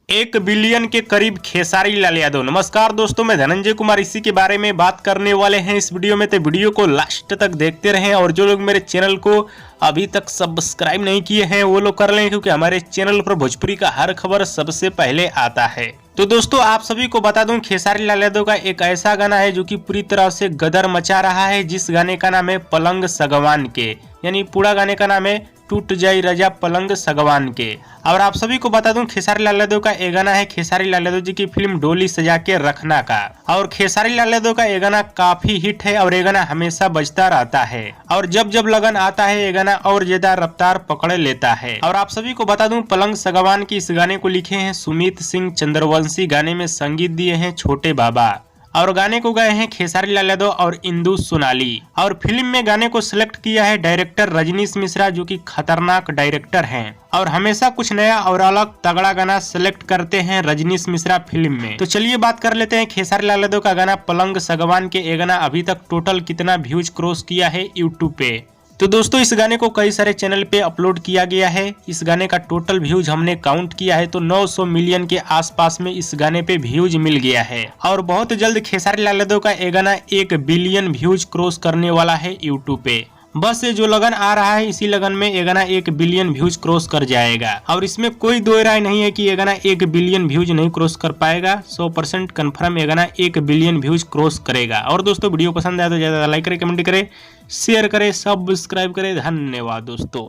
1 billion के करीब खेसारी लाल यादव। नमस्कार दोस्तों, मैं धनंजय कुमार इसी के बारे में बात करने वाले हैं इस वीडियो में। तो वीडियो को लास्ट तक देखते रहें और जो लोग मेरे चैनल को अभी तक सब्सक्राइब नहीं किए हैं वो लोग कर लें, क्योंकि हमारे चैनल पर भोजपुरी का हर खबर सबसे पहले आता है। तो दोस्तों आप सभी को बता दूं, खेसारी लाल यादव का एक ऐसा गाना है जो कि पूरी तरह से गदर मचा रहा है, जिस गाने का नाम है पलंग सगवान के, यानी पूरा गाने का नाम है टूट जाई रजा पलंग सगवान के। और आप सभी को बता दूं, खेसारी लाल यादव का ये गाना है खेसारी लाल यादव जी की फिल्म डोली सजा के रखना का। और खेसारी लाल यादव का ये गाना काफी हिट है और ये गाना हमेशा बजता रहता है और जब जब लगन आता है ये गाना और ज्यादा रफ्तार पकड़ लेता है। और आप सभी को बता दूं, पलंग सगवान के इस गाने को लिखे हैं सुमित सिंह चंद्रवंशी, गाने में संगीत दिए हैं छोटे बाबा और गाने को गाए हैं खेसारी लाल यादव और इंदु सोनाली। और फिल्म में गाने को सिलेक्ट किया है डायरेक्टर रजनीश मिश्रा, जो कि खतरनाक डायरेक्टर हैं और हमेशा कुछ नया और अलग तगड़ा गाना सिलेक्ट करते हैं रजनीश मिश्रा फिल्म में। तो चलिए बात कर लेते हैं खेसारी लाल यादव का गाना पलंग सगवान के। ये गाना अभी तक टोटल कितना व्यूज क्रॉस किया है यूट्यूब पे। तो दोस्तों इस गाने को कई सारे चैनल पे अपलोड किया गया है। इस गाने का टोटल व्यूज हमने काउंट किया है तो 900 मिलियन के आसपास में इस गाने पे व्यूज मिल गया है। और बहुत जल्द खेसारी लाल यादव का ये गाना 1 बिलियन व्यूज क्रॉस करने वाला है यूट्यूब पे। बस ये जो लगन आ रहा है इसी लगन में ये गाना 1 बिलियन व्यूज क्रॉस कर जाएगा और इसमें कोई दो राय नहीं है कि ये गाना 1 बिलियन व्यूज नहीं क्रॉस कर पाएगा। 100% कन्फर्म ये गाना 1 बिलियन व्यूज क्रॉस करेगा। और दोस्तों वीडियो पसंद आया तो ज्यादा लाइक करें, कमेंट करें, शेयर करें, सब्सक्राइब करें। धन्यवाद दोस्तों।